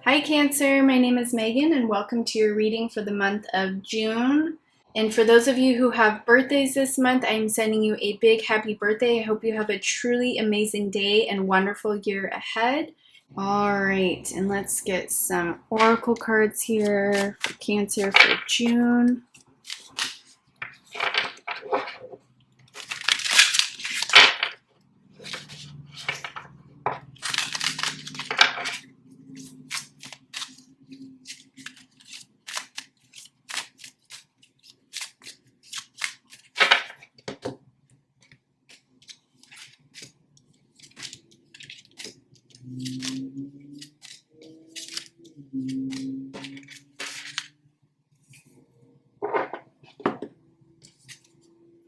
Hi Cancer, my name is Megan and welcome to your reading for the month of June. And for those of you who have birthdays this month, I'm sending you a big happy birthday. I hope you have a truly amazing day and wonderful year ahead. All right, and let's get some oracle cards here for Cancer for June.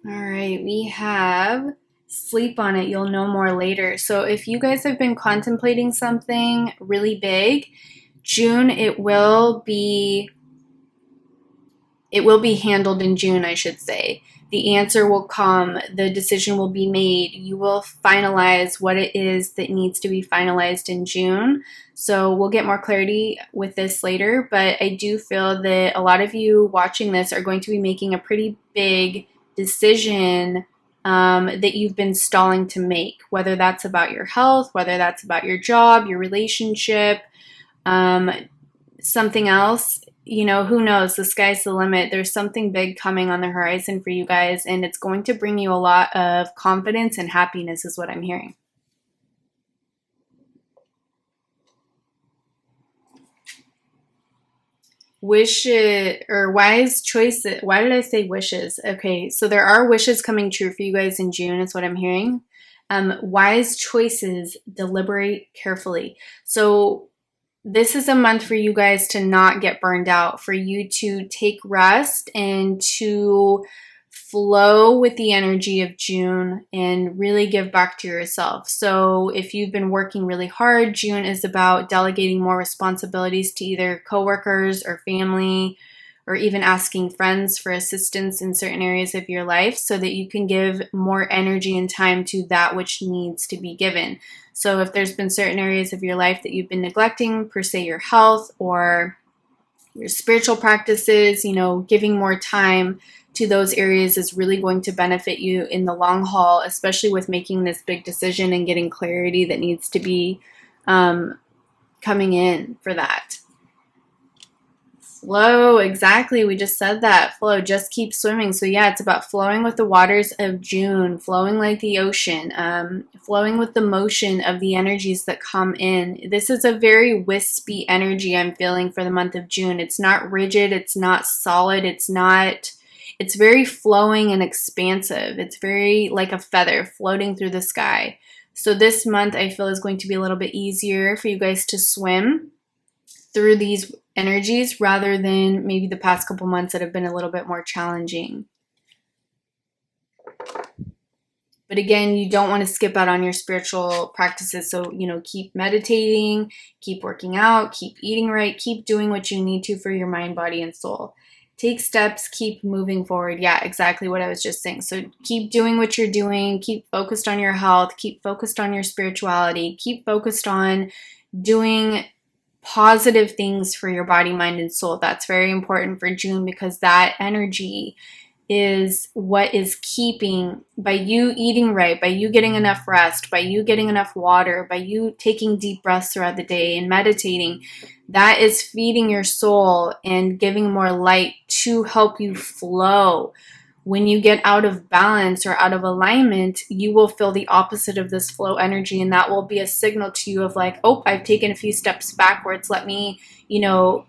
All right, we have sleep on it. You'll know more later. So if you guys have been contemplating something really big, June, it will be handled in June, I should say. The answer will come, the decision will be made. You will finalize what it is that needs to be finalized in June. So we'll get more clarity with this later, but I do feel that a lot of you watching this are going to be making a pretty big decision that you've been stalling to make, whether that's about your health, whether that's about your job, your relationship, something else. You know, who knows? The sky's the limit. There's something big coming on the horizon for you guys, and it's going to bring you a lot of confidence and happiness is what I'm hearing. Wishes or wise choices. Why did I say wishes? Okay, so there are wishes coming true for you guys in June is what I'm hearing. Wise choices, deliberate carefully. So this is a month for you guys to not get burned out, for you to take rest and to flow with the energy of June and really give back to yourself. So if you've been working really hard, June is about delegating more responsibilities to either coworkers or family, or even asking friends for assistance in certain areas of your life so that you can give more energy and time to that which needs to be given. So if there's been certain areas of your life that you've been neglecting, per se your health or your spiritual practices, you know, giving more time to those areas is really going to benefit you in the long haul, especially with making this big decision and getting clarity that needs to be coming in for that. Flow, exactly. We just said that. Flow, just keep swimming. So yeah, it's about flowing with the waters of June, flowing like the ocean, flowing with the motion of the energies that come in. This is a very wispy energy I'm feeling for the month of June. It's not rigid. It's not solid. It's very flowing and expansive. It's very like a feather floating through the sky. So this month I feel is going to be a little bit easier for you guys to swim through these energies rather than maybe the past couple months that have been a little bit more challenging. But again, you don't want to skip out on your spiritual practices. So, you know, keep meditating, keep working out, keep eating right, keep doing what you need to for your mind, body, and soul. Take steps, keep moving forward. Yeah, exactly what I was just saying. So keep doing what you're doing, keep focused on your health, keep focused on your spirituality, keep focused on doing positive things for your body, mind, and soul. That's very important for June because that energy is what is keeping, by you eating right, by you getting enough rest, by you getting enough water, by you taking deep breaths throughout the day and meditating, that is feeding your soul and giving more light to help you flow. When you get out of balance or out of alignment, you will feel the opposite of this flow energy, and that will be a signal to you of like, oh, I've taken a few steps backwards. Let me, you know,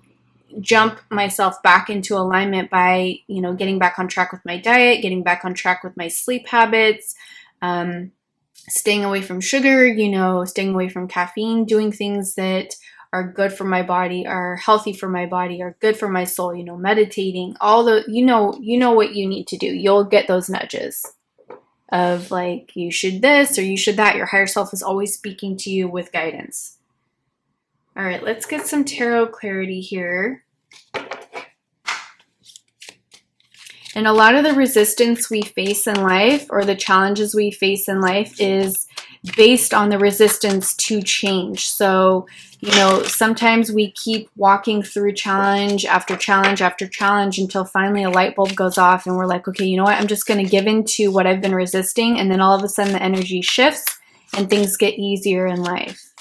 jump myself back into alignment by, you know, getting back on track with my diet, getting back on track with my sleep habits, staying away from sugar, you know, staying away from caffeine, doing things that are good for my body, are healthy for my body, are good for my soul, you know, meditating, all the, you know what you need to do. You'll get those nudges of like, you should this or you should that. Your higher self is always speaking to you with guidance. All right, let's get some tarot clarity here. And a lot of the resistance we face in life or the challenges we face in life is based on the resistance to change. So, you know, sometimes we keep walking through challenge after challenge after challenge until finally a light bulb goes off and we're like, okay, you know what? I'm just going to give in to what I've been resisting. And then all of a sudden the energy shifts and things get easier in life.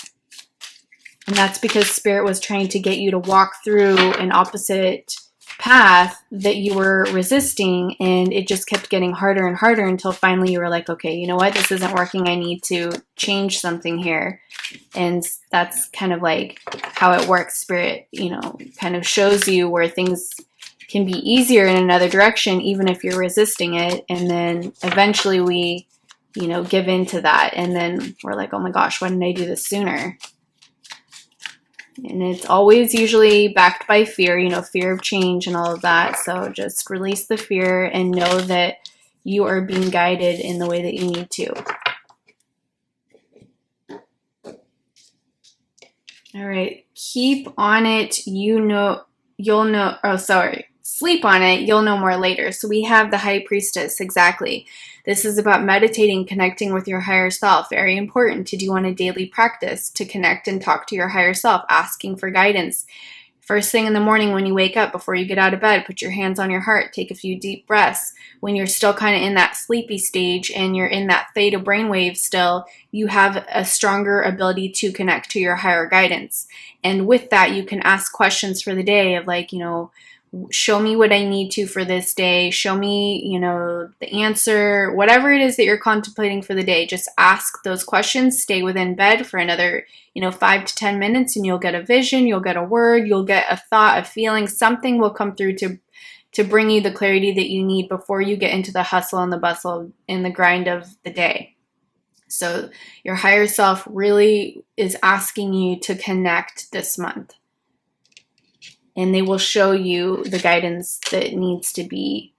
And that's because Spirit was trying to get you to walk through an opposite path that you were resisting, and it just kept getting harder and harder until finally you were like, okay, you know what, this isn't working, I need to change something here. And that's kind of like how it works. Spirit, you know, kind of shows you where things can be easier in another direction, even if you're resisting it. And then eventually we, you know, give in to that, and then we're like, oh my gosh, why didn't I do this sooner? And it's always usually backed by fear, you know, fear of change and all of that. So just release the fear and know that you are being guided in the way that you need to. All right. Keep on it. You know, you'll know. Oh, sorry. Sleep on it. You'll know more later. So we have the High Priestess. Exactly. This is about meditating, connecting with your higher self. Very important to do on a daily practice, to connect and talk to your higher self, asking for guidance. First thing in the morning when you wake up, before you get out of bed, put your hands on your heart, take a few deep breaths. When you're still kind of in that sleepy stage and you're in that theta brainwave still, you have a stronger ability to connect to your higher guidance. And with that, you can ask questions for the day of like, you know, show me what I need to for this day. Show me, you know, the answer, whatever it is that you're contemplating for the day. Just ask those questions. Stay within bed for another, you know, 5 to 10 minutes and you'll get a vision, you'll get a word, you'll get a thought, a feeling. Something will come through to bring you the clarity that you need before you get into the hustle and the bustle and the grind of the day. So your higher self really is asking you to connect this month. And they will show you the guidance that needs to be.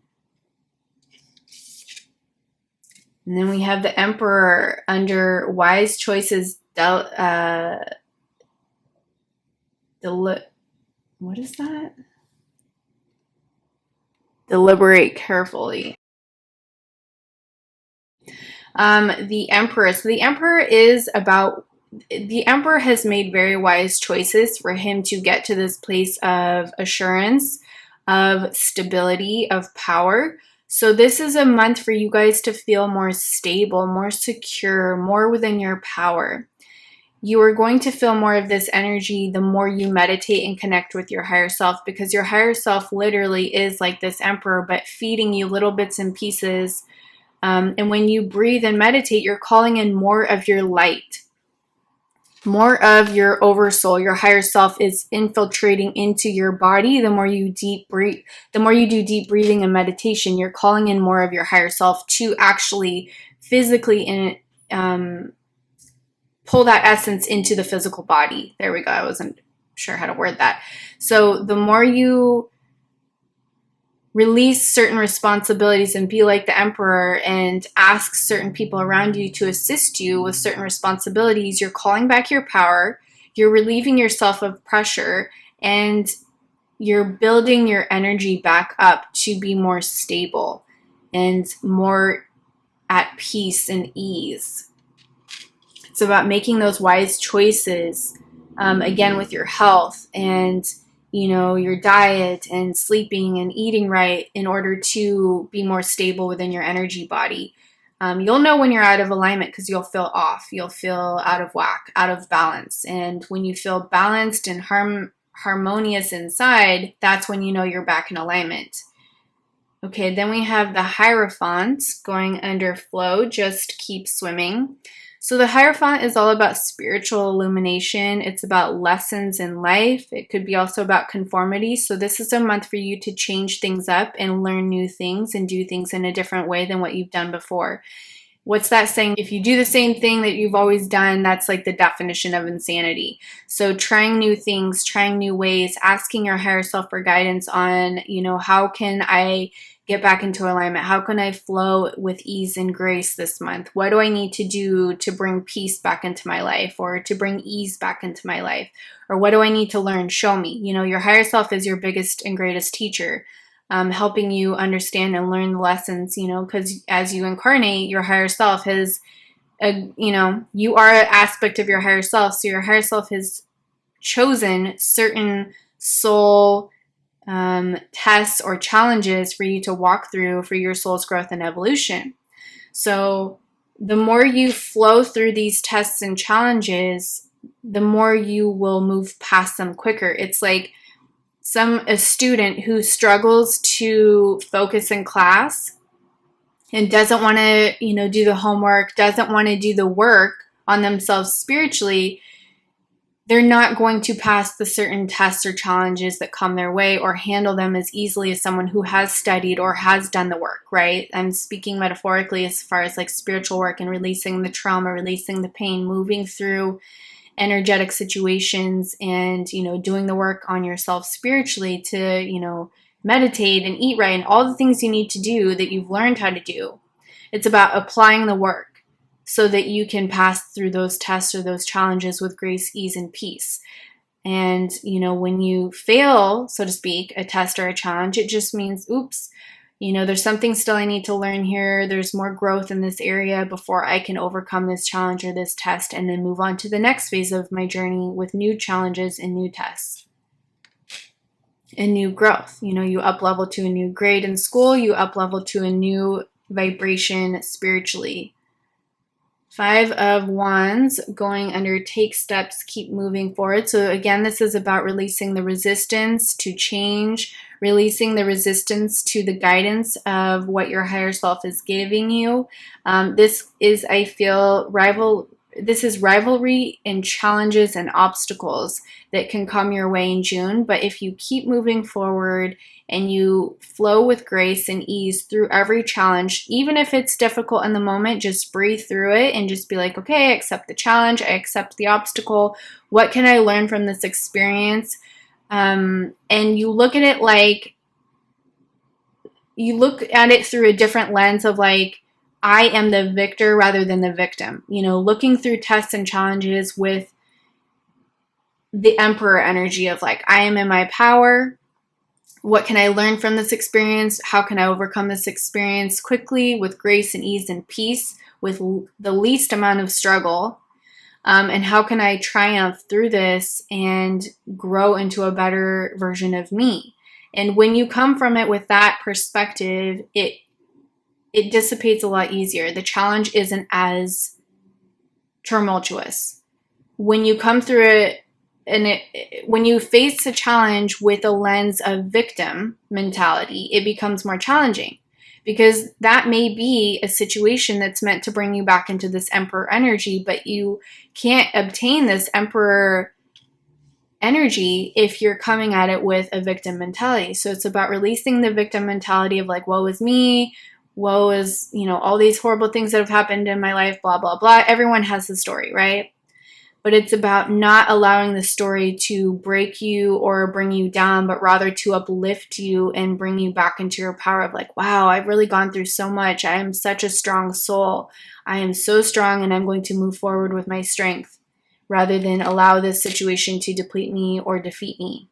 And then we have the Emperor under wise choices. What is that? Deliberate carefully. The Emperor. So the Emperor is about. The Emperor has made very wise choices for him to get to this place of assurance, of stability, of power. So this is a month for you guys to feel more stable, more secure, more within your power. You are going to feel more of this energy the more you meditate and connect with your higher self, because your higher self literally is like this Emperor, but feeding you little bits and pieces. And when you breathe and meditate, you're calling in more of your light. More of your oversoul, your higher self is infiltrating into your body. The more you do deep breathing and meditation, you're calling in more of your higher self to actually physically pull that essence into the physical body. There we go. I wasn't sure how to word that. So the more you release certain responsibilities and be like the Emperor and ask certain people around you to assist you with certain responsibilities, you're calling back your power, you're relieving yourself of pressure, and you're building your energy back up to be more stable and more at peace and ease. It's about making those wise choices, again, with your health and you know, your diet and sleeping and eating right in order to be more stable within your energy body. You'll know when you're out of alignment because you'll feel off. You'll feel out of whack, out of balance. And when you feel balanced and harmonious inside, that's when you know you're back in alignment. Okay, then we have the Hierophant going under flow, just keep swimming. So the Hierophant is all about spiritual illumination. It's about lessons in life. It could be also about conformity. So this is a month for you to change things up and learn new things and do things in a different way than what you've done before. What's that saying? If you do the same thing that you've always done, that's like the definition of insanity. So trying new things, trying new ways, asking your higher self for guidance on, you know, how can I get back into alignment? How can I flow with ease and grace this month? What do I need to do to bring peace back into my life or to bring ease back into my life? Or what do I need to learn? Show me. You know, your higher self is your biggest and greatest teacher, helping you understand and learn the lessons, you know, because as you incarnate, your higher self has you are an aspect of your higher self. So your higher self has chosen certain soul tests or challenges for you to walk through for your soul's growth and evolution. So the more you flow through these tests and challenges, the more you will move past them quicker. It's like a student who struggles to focus in class and doesn't want to, do the homework, doesn't want to do the work on themselves spiritually, they're not going to pass the certain tests or challenges that come their way or handle them as easily as someone who has studied or has done the work, right? I'm speaking metaphorically as far as like spiritual work and releasing the trauma, releasing the pain, moving through energetic situations and, doing the work on yourself spiritually to, meditate and eat right and all the things you need to do that you've learned how to do. It's about applying the work so that you can pass through those tests or those challenges with grace, ease, and peace. And, when you fail, so to speak, a test or a challenge, it just means, oops, there's something still I need to learn here. There's more growth in this area before I can overcome this challenge or this test and then move on to the next phase of my journey with new challenges and new tests and new growth. You up level to a new grade in school, you up level to a new vibration spiritually. 5 of Wands, going under take steps, keep moving forward. So again, this is about releasing the resistance to change, releasing the resistance to the guidance of what your higher self is giving you. This is, I feel, rivalry and challenges and obstacles that can come your way in June. But if you keep moving forward and you flow with grace and ease through every challenge, even if it's difficult in the moment, just breathe through it and just be like, okay, I accept the challenge, I accept the obstacle. What can I learn from this experience? And you look at it like, you look at it through a different lens of like, I am the victor rather than the victim. Looking through tests and challenges with the Emperor energy of like, I am in my power. What can I learn from this experience? How can I overcome this experience quickly with grace and ease and peace with the least amount of struggle? And how can I triumph through this and grow into a better version of me? And when you come from it with that perspective, it dissipates a lot easier. The challenge isn't as tumultuous. When you come through it, when you face a challenge with a lens of victim mentality, it becomes more challenging because that may be a situation that's meant to bring you back into this Emperor energy, but you can't obtain this Emperor energy if you're coming at it with a victim mentality. So it's about releasing the victim mentality of like, woe is me, woe is, all these horrible things that have happened in my life, blah, blah, blah. Everyone has a story, right? But it's about not allowing the story to break you or bring you down, but rather to uplift you and bring you back into your power of like, wow, I've really gone through so much. I am such a strong soul. I am so strong and I'm going to move forward with my strength rather than allow this situation to deplete me or defeat me.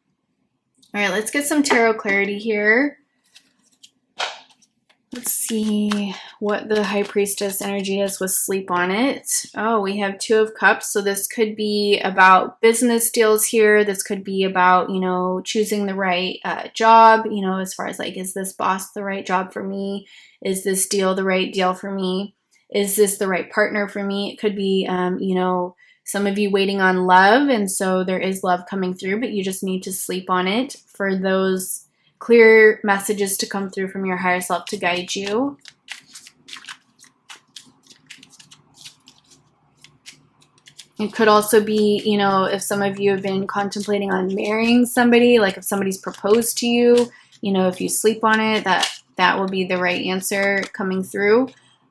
All right, let's get some tarot clarity here. Let's see what the High Priestess energy is with sleep on it. Oh, we have 2 of Cups. So this could be about business deals here. This could be about, choosing the right job, as far as like, is this boss the right job for me? Is this deal the right deal for me? Is this the right partner for me? It could be, some of you waiting on love. And so there is love coming through, but you just need to sleep on it for those clear messages to come through from your higher self to guide you. It could also be, if some of you have been contemplating on marrying somebody, like if somebody's proposed to you, if you sleep on it, that will be the right answer coming through.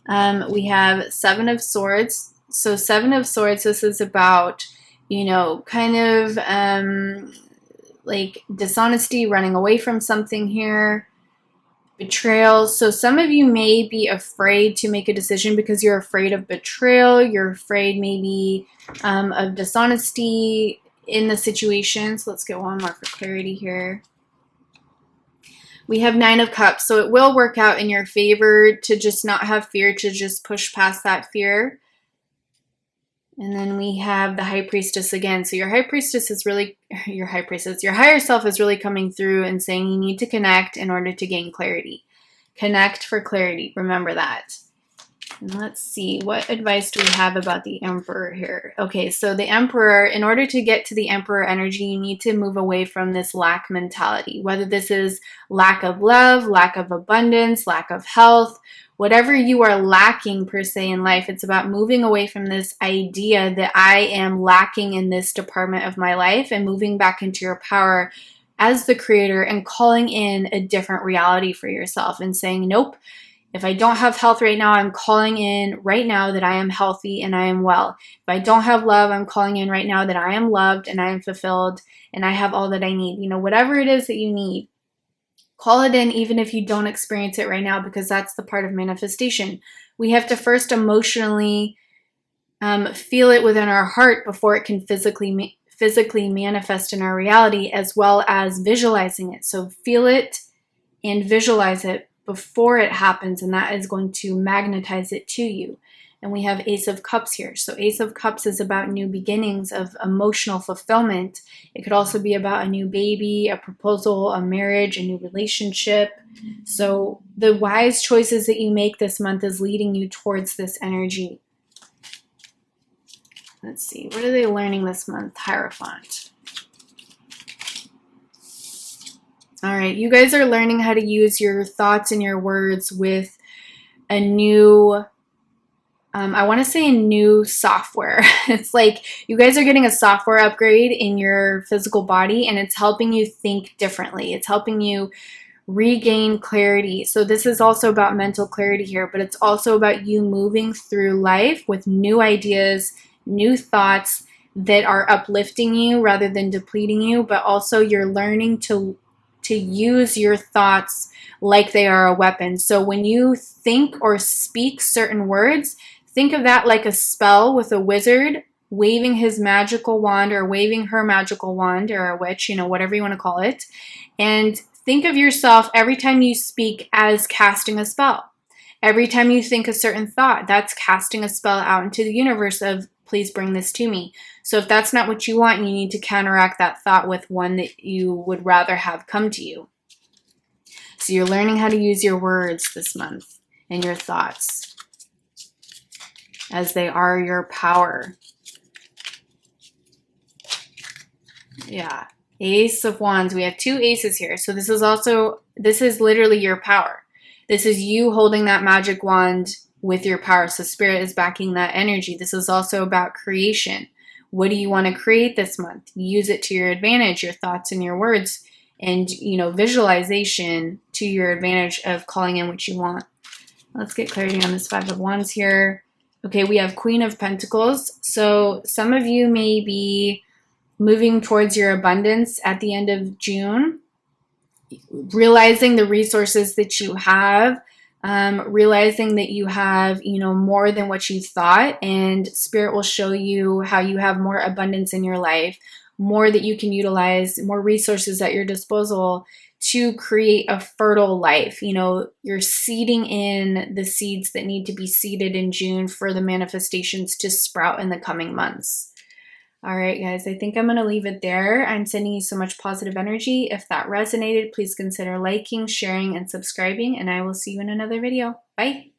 We have 7 of Swords. So 7 of Swords, this is about, kind of like dishonesty, running away from something here, betrayal. So some of you may be afraid to make a decision because you're afraid of betrayal. You're afraid maybe of dishonesty in the situation. So let's get one more for clarity here. We have 9 of Cups. So it will work out in your favor to just not have fear, to just push past that fear. And then we have the High Priestess again. So your High Priestess is really, your higher self is really coming through and saying you need to connect in order to gain clarity. Connect for clarity. Remember that. And let's see, what advice do we have about the Emperor here? Okay, so the Emperor, in order to get to the Emperor energy, you need to move away from this lack mentality. Whether this is lack of love, lack of abundance, lack of health, whatever you are lacking per se in life, it's about moving away from this idea that I am lacking in this department of my life and moving back into your power as the creator and calling in a different reality for yourself and saying, nope, if I don't have health right now, I'm calling in right now that I am healthy and I am well. If I don't have love, I'm calling in right now that I am loved and I am fulfilled and I have all that I need. You know, whatever it is that you need, call it in even if you don't experience it right now, because that's the part of manifestation. We have to first emotionally feel it within our heart before it can physically manifest in our reality, as well as visualizing it. So feel it and visualize it before it happens, and that is going to magnetize it to you. And we have Ace of Cups here. So Ace of Cups is about new beginnings of emotional fulfillment. It could also be about a new baby, a proposal, a marriage, a new relationship. So the wise choices that you make this month is leading you towards this energy. Let's see, what are they learning this month? Hierophant. All right, you guys are learning how to use your thoughts and your words with a new I want to say a new software. It's like you guys are getting a software upgrade in your physical body, and it's helping you think differently. It's helping you regain clarity. So this is also about mental clarity here, but it's also about you moving through life with new ideas, new thoughts that are uplifting you rather than depleting you, but also you're learning to use your thoughts like they are a weapon. So when you think or speak certain words, think of that like a spell with a wizard waving his magical wand or waving her magical wand, or a witch, you know, whatever you want to call it. And think of yourself every time you speak as casting a spell. Every time you think a certain thought, that's casting a spell out into the universe of, please bring this to me. So if that's not what you want, you need to counteract that thought with one that you would rather have come to you. So you're learning how to use your words this month and your thoughts, as they are your power. Yeah. Ace of Wands. We have two aces here. So this is literally your power. This is you holding that magic wand with your power. So Spirit is backing that energy. This is also about creation. What do you want to create this month? Use it to your advantage, your thoughts and your words, and, you know, visualization to your advantage of calling in what you want. Let's get clarity on this Five of Wands here. Okay, we have Queen of Pentacles. So some of you may be moving towards your abundance at the end of June, realizing the resources that you have, realizing that you have, you know, more than what you thought, and Spirit will show you how you have more abundance in your life, more that you can utilize, more resources at your disposal to create a fertile life. You know, you're seeding in the seeds that need to be seeded in June for the manifestations to sprout in the coming months. All right, guys, I think I'm going to leave it there. I'm sending you so much positive energy. If that resonated, please consider liking, sharing, and subscribing, and I will see you in another video. Bye.